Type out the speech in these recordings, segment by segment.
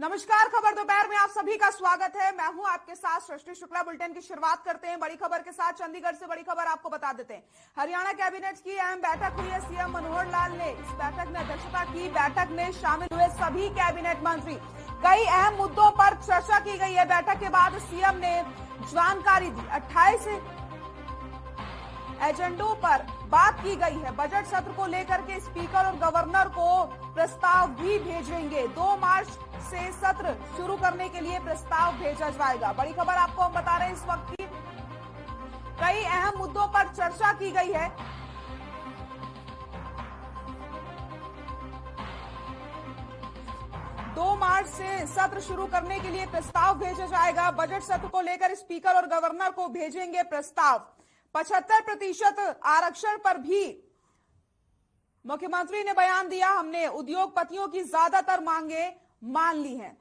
नमस्कार, खबर दोपहर में आप सभी का स्वागत है। मैं हूं आपके साथ सृष्टि शुक्ला। बुलेटिन की शुरुआत करते हैं बड़ी खबर के साथ। चंडीगढ़ से बड़ी खबर आपको बता देते हैं। हरियाणा कैबिनेट की अहम बैठक हुई है। सीएम मनोहर लाल ने इस बैठक में अध्यक्षता की। बैठक में शामिल हुए सभी कैबिनेट मंत्री। कई अहम मुद्दों पर चर्चा की गई है। बैठक के बाद सीएम ने जानकारी दी। 28 एजेंडों पर बात की गई है। बजट सत्र को लेकर के स्पीकर और गवर्नर को प्रस्ताव भी भेजेंगे। 2 मार्च से सत्र शुरू करने के लिए प्रस्ताव भेजा जाएगा। बड़ी खबर आपको हम बता रहे हैं इस वक्त की। कई अहम मुद्दों पर चर्चा की गई है। दो मार्च से सत्र शुरू करने के लिए प्रस्ताव भेजा जाएगा। बजट सत्र को लेकर स्पीकर और गवर्नर को भेजेंगे प्रस्ताव। 75% आरक्षण पर भी मुख्यमंत्री ने बयान दिया। हमने उद्योगपतियों की ज्यादातर मांगे मान ली हैं।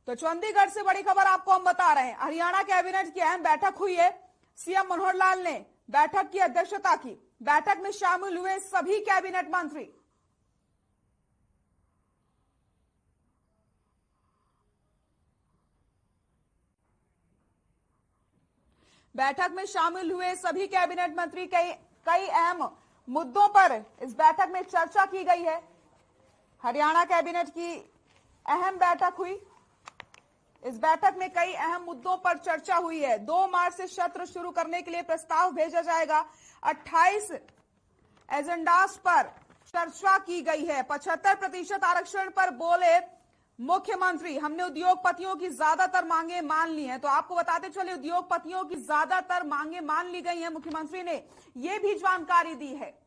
तो चंडीगढ़ से बड़ी खबर आपको हम बता रहे हैं। हरियाणा कैबिनेट की अहम बैठक हुई है। सीएम मनोहर लाल ने बैठक की अध्यक्षता की। बैठक में शामिल हुए सभी कैबिनेट मंत्री। बैठक में शामिल हुए सभी कैबिनेट मंत्री। कई अहम मुद्दों पर इस बैठक में चर्चा की गई है। हरियाणा कैबिनेट की अहम बैठक हुई। इस बैठक में कई अहम मुद्दों पर चर्चा हुई है। 2 मार्च से सत्र शुरू करने के लिए प्रस्ताव भेजा जाएगा। 28 एजेंडास पर चर्चा की गई है। 75% आरक्षण पर बोले मुख्यमंत्री, हमने उद्योगपतियों की ज्यादातर मांगे मान ली हैं। तो आपको बताते चले, उद्योगपतियों की ज्यादातर मांगे मान ली गई हैं। मुख्यमंत्री ने यह भी जानकारी दी है।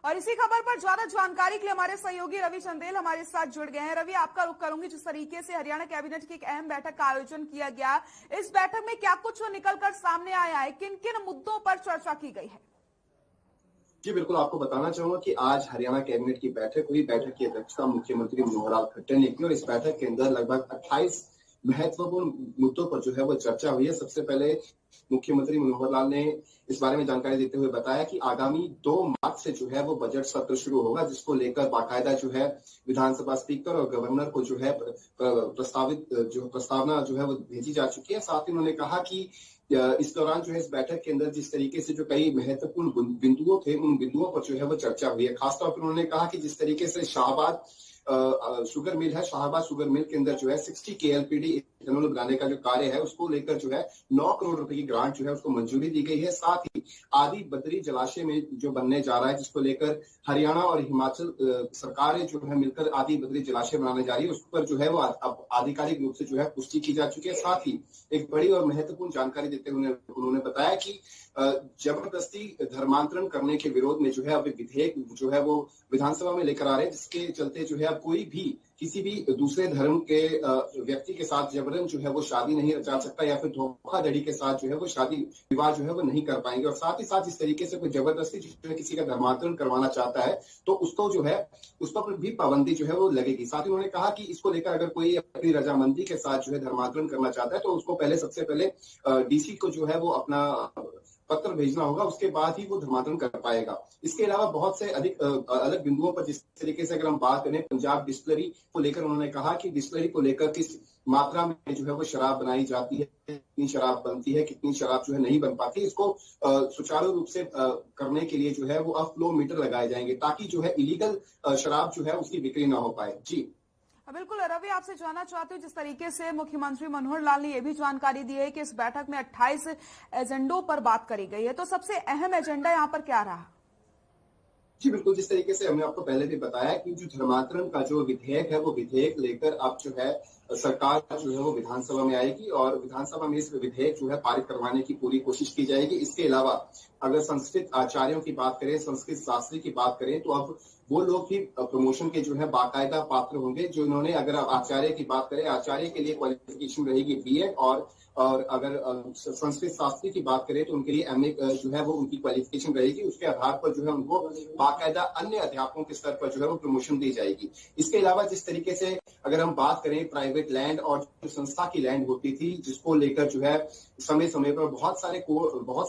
और इसी खबर पर ज्यादा जानकारी के लिए हमारे सहयोगी रवि चंदेल हमारे साथ जुड़ गए हैं। रवि, आपका रुख करूंगी। जिस तरीके से हरियाणा कैबिनेट की एक अहम बैठक का आयोजन किया गया, इस बैठक में क्या कुछ निकलकर सामने आया है? किन किन मुद्दों पर चर्चा की गई है? जी बिल्कुल, आपको बताना चाहूंगा कि आज हरियाणा कैबिनेट की बैठक हुई। बैठक की अध्यक्षता मुख्यमंत्री मनोहर लाल खट्टर ने की और इस बैठक के अंदर लगभग 28 महत्वपूर्ण मुद्दों पर जो है वो चर्चा हुई है। सबसे पहले मुख्यमंत्री मनोहर लाल ने इस बारे में जानकारी देते हुए बताया कि आगामी 2 मार्च से जो है वो बजट सत्र शुरू होगा, जिसको लेकर बाकायदा जो है विधानसभा स्पीकर और गवर्नर को जो है प्रस्तावना जो है वो भेजी जा चुकी है। साथ ही उन्होंने कहा कि इस दौरान जो है इस बैठक के अंदर जिस तरीके से जो कई महत्वपूर्ण बिंदुओं थे, उन बिंदुओं पर जो है वो चर्चा हुई है। खासतौर पर उन्होंने कहा कि जिस तरीके से शाहबाद शुगर मिल है, शाहबाद शुगर मिल के अंदर जो है 60 KLPD इथेनॉल बनाने का जो कार्य है, उसको लेकर जो है 9 करोड़ रुपए की ग्रांट जो है उसको मंजूरी दी गई है। साथ ही आदि बद्री जलाशय में जो बनने जा रहा है, जिसको लेकर हरियाणा और हिमाचल सरकारें जो है मिलकर आदि बद्री जलाशय बनाने जा रही है, उस पर जो है वो आधिकारिक रूप से जो है पुष्टि की जा चुकी है। साथ ही एक बड़ी और महत्वपूर्ण जानकारी देते हुए उन्होंने बताया कि जबरदस्ती धर्मांतरण करने के विरोध में जो है अब विधेयक जो है वो विधानसभा में लेकर आ रहे हैं, जिसके चलते जो है अब कोई भी किसी भी दूसरे धर्म के व्यक्ति के साथ जबरन जो है वो शादी नहीं रचा सकता या फिर धोखाधड़ी के साथ जो है वो शादी विवाह जो है वो नहीं कर पाएंगे। और साथ ही साथ इस तरीके से कोई जबरदस्ती जो है किसी का धर्मांतरण करवाना चाहता है तो उसको जो है उस पर भी पाबंदी जो है वो लगेगी। साथ ही उन्होंने कहा कि इसको लेकर अगर कोई अपनी रजामंदी के साथ जो है धर्मांतरण करना चाहता है तो उसको पहले सबसे पहले DC को जो है वो अपना पत्र भेजना होगा, उसके बाद ही वो धर्मांतरण कर पाएगा। इसके अलावा बहुत से अधिक अलग बिंदुओं पर जिस तरीके से अगर हम बात करें पंजाब डिस्टिलरी को लेकर, उन्होंने कहा कि डिस्टिलरी को लेकर किस मात्रा में जो है वो शराब बनाई जाती है, कितनी शराब बनती है, कितनी शराब जो है नहीं बन पाती, इसको सुचारू रूप से करने के लिए जो है वो अब फ्लो मीटर लगाए जाएंगे ताकि जो है इलीगल शराब जो है उसकी बिक्री ना हो पाए। जी बिल्कुल रवि, आपसे जानना चाहती हूँ, जिस तरीके से मुख्यमंत्री मनोहर लाल ने यह भी जानकारी दी है कि इस बैठक में 28 एजेंडों पर बात करी गई है, तो सबसे अहम एजेंडा यहाँ पर क्या रहा? जी बिल्कुल, जिस तरीके से हमने आपको पहले भी बताया कि जो धर्मांतरण का जो विधेयक है वो विधेयक लेकर अब जो है सरकार जो है वो विधानसभा में आएगी और विधानसभा में इस विधेयक जो है पारित करवाने की पूरी कोशिश की जाएगी। इसके अलावा अगर संस्कृत आचार्यों की बात करें, संस्कृत शास्त्री की बात करें, तो अब वो लोग भी प्रमोशन के जो है बाकायदा पात्र होंगे। जो इन्होंने, अगर आचार्य की बात करें, आचार्य के लिए क्वालिफिकेशन रहेगी बीएड, और अगर संस्कृत शास्त्री की बात करें तो उनके लिए एमए जो है वो उनकी क्वालिफिकेशन रहेगी। उसके आधार पर जो है उनको बाकायदा अन्य अध्यापकों के स्तर पर जो है वो प्रमोशन दी जाएगी। इसके अलावा जिस तरीके से अगर हम बात करें प्राइवेट लैंड और जो संस्था की लैंड होती थी, जिसको लेकर जो है समय समय पर बहुत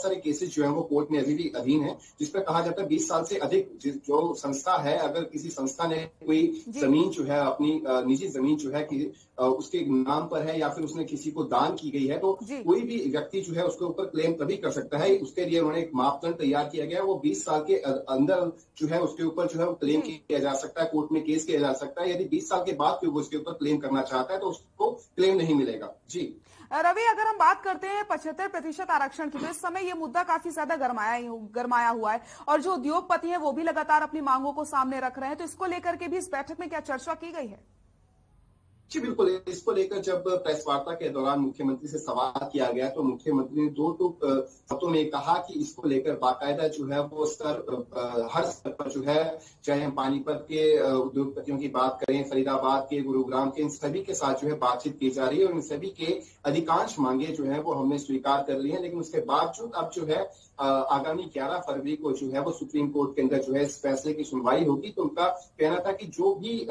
सारे केसेस जो है वो कोर्ट में अभी भी अधीन है, जिसपे कहा जाता है 20 साल से अधिक जो संस्था है, अगर किसी संस्था ने कोई जमीन जो है अपनी निजी जमीन जो है कि उसके नाम पर है या फिर उसने किसी को दान की गई है, तो कोई भी व्यक्ति जो है उसके ऊपर क्लेम तभी कर सकता है। उसके लिए उन्होंने एक मापदंड तैयार किया गया है। वो 20 साल के अंदर जो है उसके ऊपर जो है वो क्लेम किया जा सकता है, कोर्ट में केस किया जा सकता है। यदि 20 साल के बाद कोई वो उसके ऊपर क्लेम करना चाहता है तो उसको क्लेम नहीं मिलेगा। जी रवि, अगर हम बात करते हैं 75% आरक्षण की, तो इस समय ये मुद्दा काफी ज्यादा गरमाया हुआ है और जो उद्योगपति हैं वो भी लगातार अपनी मांगों को सामने रख रहे हैं, तो इसको लेकर के भी इस बैठक में क्या चर्चा की गई है? जी बिल्कुल। इसको लेकर जब प्रेस वार्ता के दौरान मुख्यमंत्री से सवाल किया गया तो मुख्यमंत्री ने दो शब्दों में कहा कि इसको लेकर बाकायदा जो है वो हर स्तर पर जो है, चाहे हम पानीपत के उद्योगपतियों की बात करें, फरीदाबाद के, गुरुग्राम के, इन सभी के साथ जो है बातचीत की जा रही है और इन सभी के अधिकांश मांगे जो है वो हमने स्वीकार कर ली है। लेकिन उसके बावजूद अब जो है आगामी 11 फरवरी को जो है वो सुप्रीम कोर्ट के अंदर जो है इस फैसले की सुनवाई होगी। तो उनका कहना था कि जो भी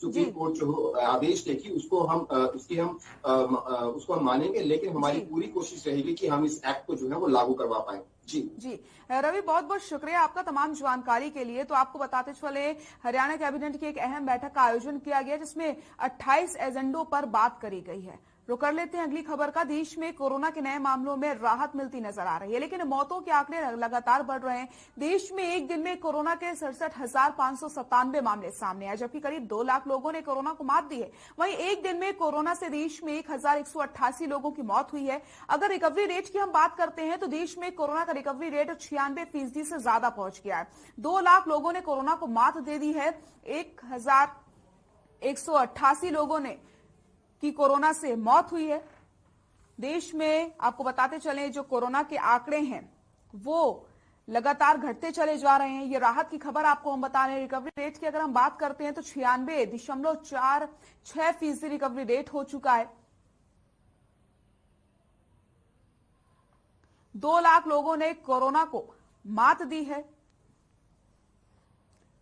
सुप्रीम कोर्ट जो आदेश देगी उसको हम मानेंगे, लेकिन हमारी पूरी कोशिश रहेगी कि हम इस एक्ट को जो है वो लागू करवा पाए। जी रवि, बहुत बहुत शुक्रिया आपका तमाम जानकारी के लिए। तो आपको बताते चले, हरियाणा कैबिनेट की एक अहम बैठक का आयोजन किया गया जिसमें 28 एजेंडों पर बात करी गई है। रुक कर लेते हैं अगली खबर का। देश में कोरोना के नए मामलों में राहत मिलती नजर आ रही है, लेकिन मौतों के आंकड़े लगातार बढ़ रहे हैं। देश में एक दिन में कोरोना के 67,597 मामले सामने आए, जबकि करीब 2 लाख लोगों ने कोरोना को मात दी है। वहीं एक दिन में कोरोना से देश में 1,188 लोगों की मौत हुई है। अगर रिकवरी रेट की हम बात करते हैं तो देश में कोरोना का रिकवरी रेट 96% से ज्यादा पहुंच गया है। 2 लाख लोगों ने कोरोना को मात दे दी है। 1,188 लोगों ने की कोरोना से मौत हुई है। देश में आपको बताते चलें, जो कोरोना के आंकड़े हैं वो लगातार घटते चले जा रहे हैं। ये राहत की खबर आपको हम बता रहे हैं। रिकवरी रेट की अगर हम बात करते हैं तो 96.46% रिकवरी रेट हो चुका है। 2 लाख लोगों ने कोरोना को मात दी है।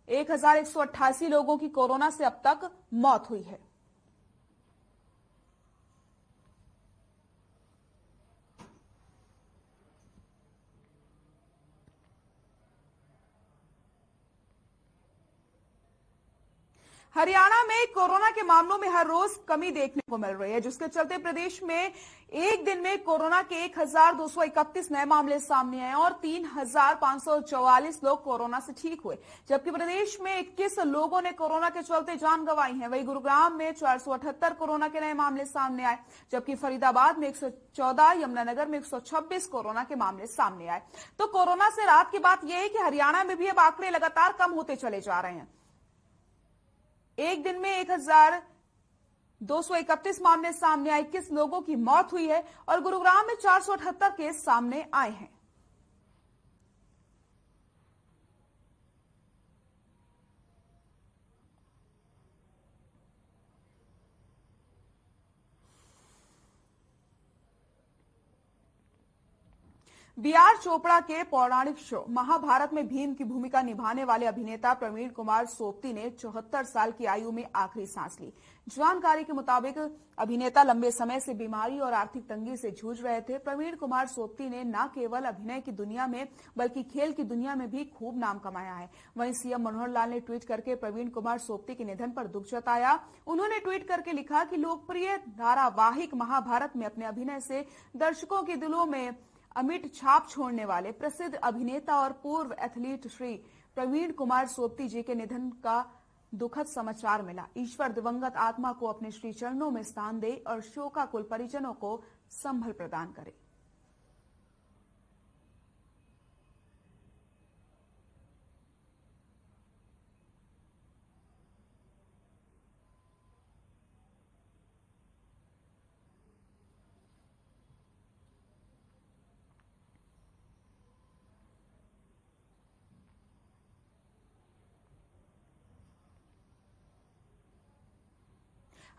1,188 लोगों की कोरोना से अब तक मौत हुई है। हरियाणा में कोरोना के मामलों में हर रोज कमी देखने को मिल रही है, जिसके चलते प्रदेश में एक दिन में कोरोना के 1,231 नए मामले सामने आए और 3,544 लोग कोरोना से ठीक हुए, जबकि प्रदेश में 21 लोगों ने कोरोना के चलते जान गंवाई है। वहीं गुरुग्राम में 478 कोरोना के नए मामले सामने आए, जबकि फरीदाबाद में 114, यमुनानगर में 126 कोरोना के मामले सामने आए। तो कोरोना से राहत की बात यह है कि हरियाणा में भी अब आंकड़े लगातार कम होते चले जा रहे हैं। एक दिन में 1,231 मामले सामने आए, 21 लोगों की मौत हुई है और गुरुग्राम में 478 केस सामने आए हैं। बी.आर. चोपड़ा के पौराणिक शो महाभारत में भीम की भूमिका निभाने वाले अभिनेता प्रवीण कुमार सोपती ने 74 साल की आयु में आखिरी सांस ली। जानकारी के मुताबिक अभिनेता लंबे समय से बीमारी और आर्थिक तंगी से जूझ रहे थे। प्रवीण कुमार सोपती ने न केवल अभिनय की दुनिया में बल्कि खेल की दुनिया में भी खूब नाम कमाया है। वहीं सीएम मनोहर लाल ने ट्वीट करके प्रवीण कुमार सोपती के निधन पर दुख जताया। उन्होंने ट्वीट करके लिखा कि लोकप्रिय धारावाहिक महाभारत में अपने अभिनय से दर्शकों के दिलों में अमिट छाप छोड़ने वाले प्रसिद्ध अभिनेता और पूर्व एथलीट श्री प्रवीण कुमार सोपती जी के निधन का दुखद समाचार मिला। ईश्वर दिवंगत आत्मा को अपने श्री चरणों में स्थान दे और शोकाकुल परिजनों को संभल प्रदान करे।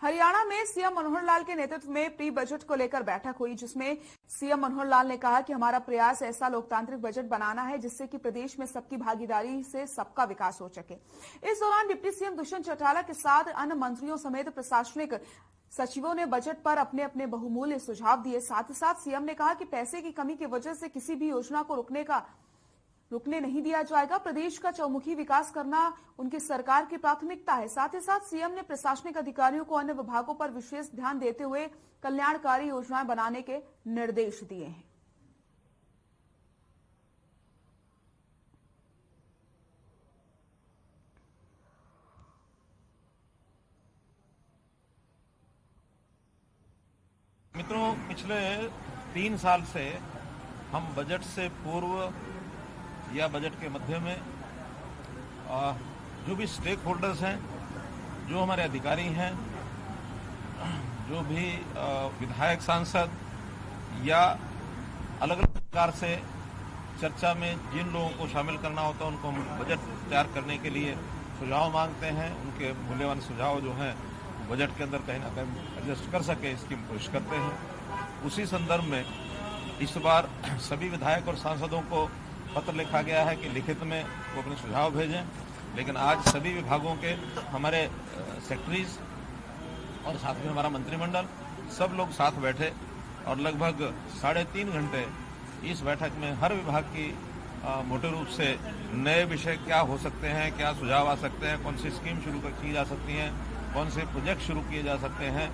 हरियाणा में सीएम मनोहर लाल के नेतृत्व में प्री बजट को लेकर बैठक हुई, जिसमें सीएम मनोहर लाल ने कहा कि हमारा प्रयास ऐसा लोकतांत्रिक बजट बनाना है जिससे कि प्रदेश में सबकी भागीदारी से सबका विकास हो सके। इस दौरान डिप्टी सीएम दुष्यंत चौटाला के साथ अन्य मंत्रियों समेत प्रशासनिक सचिवों ने बजट पर अपने अपने बहुमूल्य सुझाव दिए। साथ ही साथ सीएम ने कहा कि पैसे की कमी की वजह से किसी भी योजना को रुकने नहीं दिया जाएगा। प्रदेश का चौमुखी विकास करना उनकी सरकार की प्राथमिकता है। साथ ही साथ सीएम ने प्रशासनिक अधिकारियों को अन्य विभागों पर विशेष ध्यान देते हुए कल्याणकारी योजनाएं बनाने के निर्देश दिए हैं। मित्रों, पिछले 3 साल से हम बजट से पूर्व या बजट के मध्य में जो भी स्टेक होल्डर्स हैं, जो हमारे अधिकारी हैं, जो भी विधायक सांसद या अलग अलग प्रकार से चर्चा में जिन लोगों को शामिल करना होता है, उनको हम बजट तैयार करने के लिए सुझाव मांगते हैं। उनके मूल्यवान सुझाव जो हैं बजट के अंदर कहीं ना कहीं एडजस्ट कर सके, इसकी हम कोशिश करते हैं। उसी संदर्भ में इस बार सभी विधायक और सांसदों को पत्र लिखा गया है कि लिखित में वो अपने सुझाव भेजें। लेकिन आज सभी विभागों के हमारे सेक्रेटरीज और साथ में हमारा मंत्रिमंडल सब लोग साथ बैठे और लगभग 3.5 घंटे इस बैठक में हर विभाग की मोटे रूप से नए विषय क्या हो सकते हैं, क्या सुझाव आ सकते हैं, कौन सी स्कीम शुरू की जा सकती हैं, कौन से प्रोजेक्ट शुरू किए जा सकते हैं।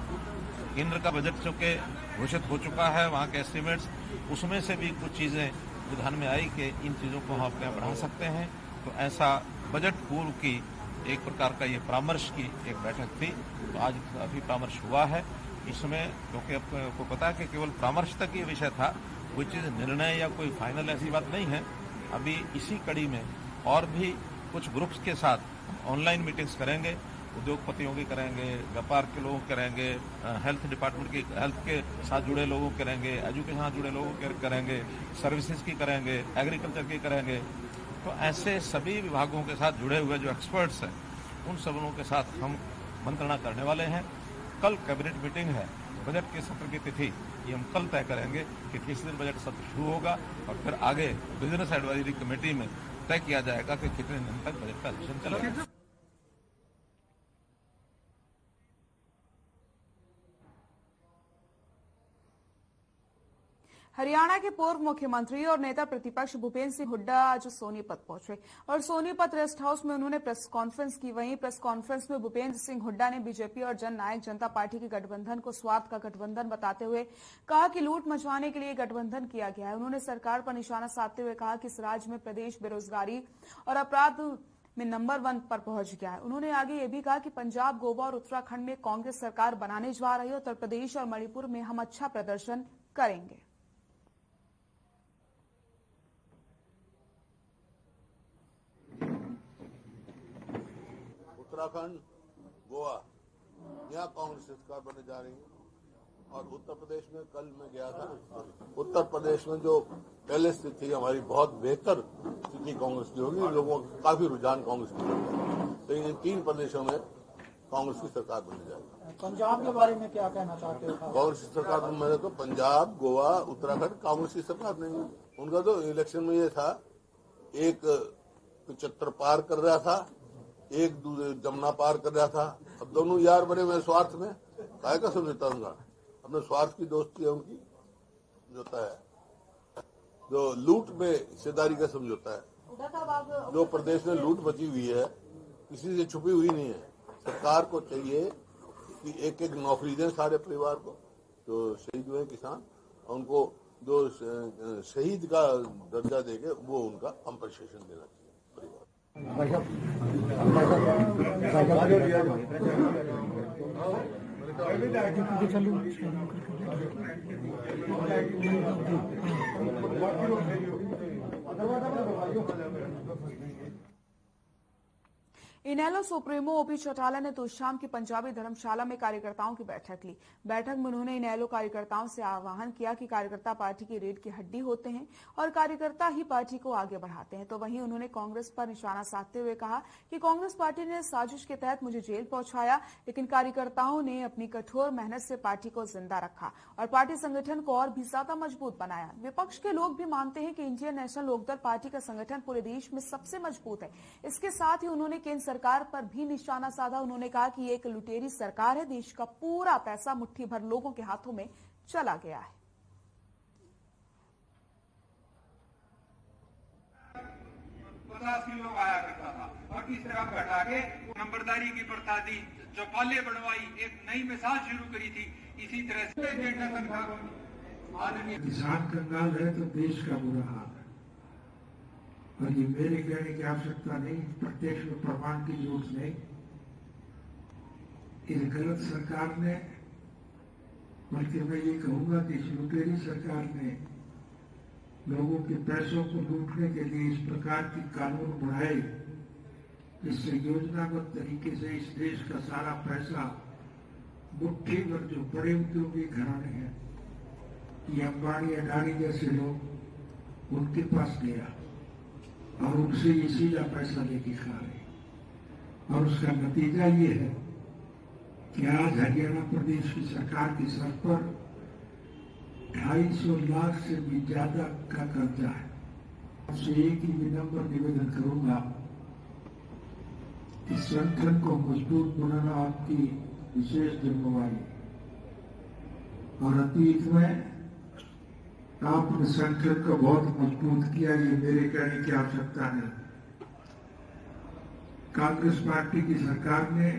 केंद्र का बजट चूंकि घोषित हो चुका है, वहाँ के एस्टिमेट्स, उसमें से भी कुछ चीज़ें ध्यान में आई कि इन चीज़ों को हम अपने बढ़ा सकते हैं। तो ऐसा बजट पूर्व की एक प्रकार का ये परामर्श की एक बैठक थी। तो आज अभी परामर्श हुआ है इसमें, क्योंकि आपको पता है कि केवल परामर्श तक ये विषय था, कोई चीज़ निर्णय या कोई फाइनल ऐसी बात नहीं है। अभी इसी कड़ी में और भी कुछ ग्रुप्स के साथ ऑनलाइन मीटिंग्स करेंगे, उद्योगपतियों की करेंगे, व्यापार के लोगों करेंगे, हेल्थ डिपार्टमेंट की, हेल्थ के साथ जुड़े लोगों करेंगे, एजुकेशन के साथ जुड़े लोगों के करेंगे, सर्विसेज की करेंगे, एग्रीकल्चर की करेंगे। तो ऐसे सभी विभागों के साथ जुड़े हुए जो एक्सपर्ट्स हैं, उन सब लोगों के साथ हम मंत्रणा करने वाले हैं। कल कैबिनेट मीटिंग है, बजट के सत्र की तिथि ये हम कल तय करेंगे कि किस दिन बजट सत्र शुरू होगा और फिर आगे बिजनेस एडवाइजरी कमेटी में तय किया जाएगा कि कितने दिन तक बजट का अधिवेशन चलेगा। हरियाणा के पूर्व मुख्यमंत्री और नेता प्रतिपक्ष भूपेंद्र सिंह हुड्डा आज सोनीपत पहुंचे और सोनीपत रेस्ट हाउस में उन्होंने प्रेस कॉन्फ्रेंस की। वहीं प्रेस कॉन्फ्रेंस में भूपेंद्र सिंह हुड्डा ने बीजेपी और जन नायक जनता पार्टी के गठबंधन को स्वार्थ का गठबंधन बताते हुए कहा कि लूट मचवाने के लिए गठबंधन किया गया है। उन्होंने सरकार पर निशाना साधते हुए कहा कि इस राज्य में प्रदेश बेरोजगारी और अपराध में नंबर 1 पर पहुंच गया है। उन्होंने आगे ये भी कहा कि पंजाब, गोवा और उत्तराखंड में कांग्रेस सरकार बनाने जा रही है। उत्तर प्रदेश और मणिपुर में हम अच्छा प्रदर्शन करेंगे। उत्तराखंड, गोवा, यहाँ कांग्रेस सरकार बनने जा रही है। और उत्तर प्रदेश में कल मैं गया था, उत्तर प्रदेश में जो पहले स्थिति हमारी बहुत बेहतर स्थिति कांग्रेस की होगी, लोगों का काफी रुझान कांग्रेस की होगी। तो इन 3 प्रदेशों में कांग्रेस की सरकार बनने जाएगी। पंजाब के बारे में क्या कहना चाहते हो? कांग्रेस की सरकार मैंने तो पंजाब, गोवा, उत्तराखंड कांग्रेस की सरकार नहीं है। उनका तो इलेक्शन में ये था, एक 75 पार कर रहा था, एक जमुना पार कर रहा था। अब दोनों यार बने हुए स्वार्थ में, काय का समझौता उनका, अपने स्वार्थ की दोस्ती है उनकी, समझौता है। जो लूट में हिस्सेदारी का समझौता है। जो प्रदेश में लूट मची हुई है, किसी से छुपी हुई नहीं है। सरकार को चाहिए कि एक एक नौकरी दें सारे परिवार को, जो शहीद हुए किसान, उनको जो शहीद का दर्जा देके वो उनका कंपनसेशन देना चाहिए परिवार। इनेलो सुप्रीमो ओपी चौटाला ने तो शाम की पंजाबी धर्मशाला में कार्यकर्ताओं की बैठक ली। बैठक में उन्होंने इनेलो कार्यकर्ताओं से आह्वान किया कि कार्यकर्ता पार्टी की रीढ़ की हड्डी होते हैं और कार्यकर्ता ही पार्टी को आगे बढ़ाते हैं। तो वहीं उन्होंने कांग्रेस पर निशाना साधते हुए कहा कि कांग्रेस पार्टी ने साजिश के तहत मुझे जेल पहुंचाया, लेकिन कार्यकर्ताओं ने अपनी कठोर मेहनत से पार्टी को जिंदा रखा और पार्टी संगठन को और भी ज्यादा मजबूत बनाया। विपक्ष के लोग भी मानते हैं कि इंडियन नेशनल लोकदल पार्टी का संगठन पूरे देश में सबसे मजबूत है। इसके साथ ही उन्होंने केंद्र सरकार पर भी निशाना साधा। उन्होंने कहा कि एक लुटेरी सरकार है, देश का पूरा पैसा मुट्ठी भर लोगों के हाथों में चला गया है। 50 किलो आया करता था और तीसरा घटा के नंबरदारी की प्रथा दी, जो पाले बढ़वाई, एक नई मिसाल शुरू करी थी। इसी तरह से किसान कंगाल है तो देश का बुरा हाल है। और ये मेरे कहने की आवश्यकता नहीं, प्रत्यक्ष में प्रमाण की जरूरत नहीं। इस गलत सरकार ने, बल्कि मैं ये कहूंगा कि इस लुटेरी सरकार ने लोगों के पैसों को लूटने के लिए इस प्रकार की कानून बनाए, जिससे योजनाबद्ध तरीके से इस देश का सारा पैसा मुट्ठी भर जो बड़े उद्योगी घराने हैं, ये अंबानी अडानी जैसे लोग, उनके पास गया और उनसे ये सीधा पैसा लेके खा रहे। और उसका नतीजा ये है कि आज हरियाणा प्रदेश की सरकार की सर पर 250 लाख से भी ज्यादा का कर्जा है। आपसे एक ही विनम्र निवेदन करूंगा कि संगठन को मजबूत बनाना आपकी विशेष जिम्मेवारी है। और अतीत में आपने संगठन को बहुत मजबूत किया, ये मेरे कहने की आवश्यकता नहीं। कांग्रेस पार्टी की सरकार ने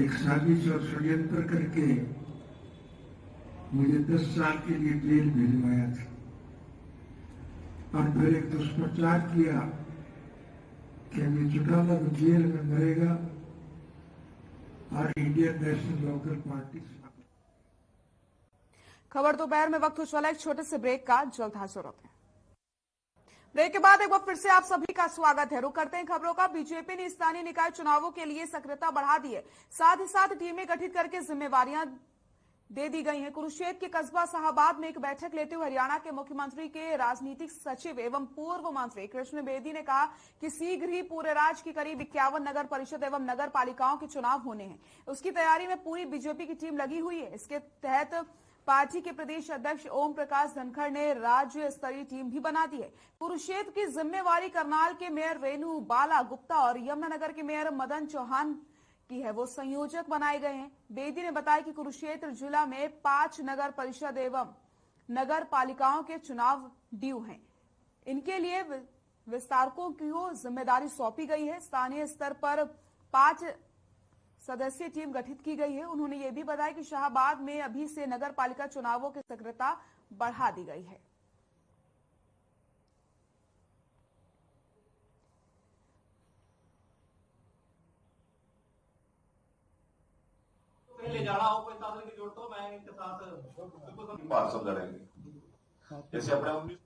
एक साजिश और षड्यंत्र करके मुझे 10 साल के लिए जेल भिजवाया था और फिर एक दुष्प्रचार किया कि अभी चौटाला तो जेल में मरेगा और इंडियन नेशनल लोकदल पार्टी। खबर दोपहर में वक्त हो चला एक छोटे से ब्रेक का, जल्द हाजिर होते हैं। ब्रेक के बाद एक बार फिर से आप सभी का स्वागत है। रुक करते हैं खबरों का। बीजेपी ने स्थानीय निकाय चुनावों के लिए सक्रियता बढ़ा दी है, साथ ही साथ टीमें गठित करके जिम्मेवारियां दे दी गई हैं। कुरुक्षेत्र के कस्बा शाहबाद में एक बैठक लेते हुए हरियाणा के मुख्यमंत्री के राजनीतिक सचिव एवं पूर्व मंत्री कृष्ण बेदी ने कहा कि शीघ्र ही पूरे राज्य की करीब 51 नगर परिषद एवं नगर पालिकाओं के चुनाव होने हैं। उसकी तैयारी में पूरी बीजेपी की टीम लगी हुई है। इसके तहत पार्टी के प्रदेश अध्यक्ष ओम प्रकाश धनखड़ ने राज्य स्तरीय टीम भी बना दी है। कुरुक्षेत्र की जिम्मेवारी करनाल के मेयर रेणु बाला गुप्ता और यमुनानगर के मेयर मदन चौहान की है, वो संयोजक बनाए गए हैं। बेदी ने बताया कि कुरुक्षेत्र जिला में 5 नगर परिषद एवं नगर पालिकाओं के चुनाव ड्यू हैं। इनके लिए विस्तारकों की जिम्मेदारी सौंपी गई है। स्थानीय स्तर पर 5 सदस्यीय टीम गठित की गई है। उन्होंने ये भी बताया कि शाहबाद में अभी से नगर पालिका चुनावों की सक्रियता बढ़ा दी गई है। पहले जाना हो कोई साधन की जरूरत हो, मैं इनके साथ पार्षद लड़ेंगे। जैसे अपने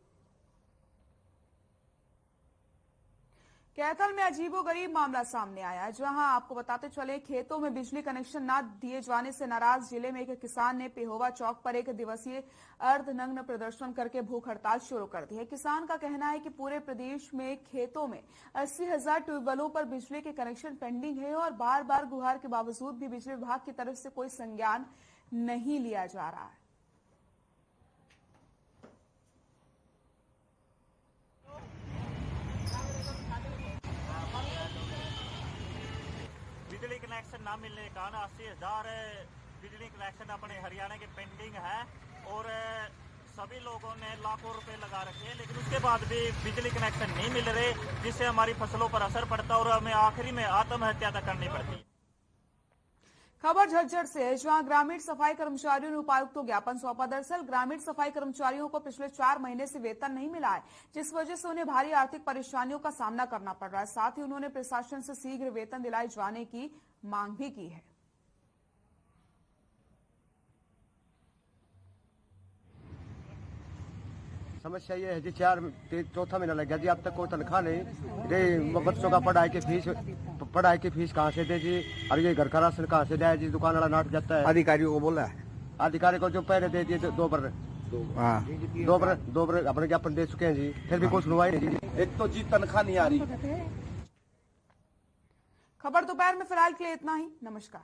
कैथल में अजीबोगरीब मामला सामने आया है, जहां आपको बताते चले खेतों में बिजली कनेक्शन न दिए जाने से नाराज जिले में एक किसान ने पेहोवा चौक पर 1 दिवसीय अर्धनग्न प्रदर्शन करके भूख हड़ताल शुरू कर दी है। किसान का कहना है कि पूरे प्रदेश में खेतों में 80,000 ट्यूबवेलों पर बिजली के कनेक्शन पेंडिंग है और बार बार गुहार के बावजूद भी बिजली विभाग की तरफ से कोई संज्ञान नहीं लिया जा रहा है। बिजली कनेक्शन ना मिलने के कारण 80,000 बिजली कनेक्शन अपने हरियाणा के पेंडिंग है और सभी लोगों ने लाखों रुपए लगा रखे हैं, लेकिन उसके बाद भी बिजली कनेक्शन नहीं मिल रहे, जिससे हमारी फसलों पर असर पड़ता है और हमें आखिरी में आत्महत्या तक करनी पड़ती है। खबर झज्जर से है, जहां ग्रामीण सफाई कर्मचारियों ने उपायुक्त को ज्ञापन सौंपा। दरअसल ग्रामीण सफाई कर्मचारियों को पिछले 4 महीने से वेतन नहीं मिला है, जिस वजह से उन्हें भारी आर्थिक परेशानियों का सामना करना पड़ रहा है। साथ ही उन्होंने प्रशासन से शीघ्र वेतन दिलाए जाने की मांग भी की है। समस्या ये है जी चौथा महीना लग गया जी, अब तक कोई तनख्वाह नहीं। ये बच्चों का पढ़ाई की फीस कहाँ से दे जी, और ये घर का राशन कहाँ से दे जी, दुकान वाला नाट जाता है। अधिकारियों को बोला है, अधिकारी को जो पहले दे दिए 2 बार अपने ज्ञापन दे चुके हैं जी, फिर भी कोई सुनवाई नहीं जी। एक तो जी तनख्वाह नहीं आ रही। खबर दोपहर में फिलहाल के लिए इतना ही। नमस्कार।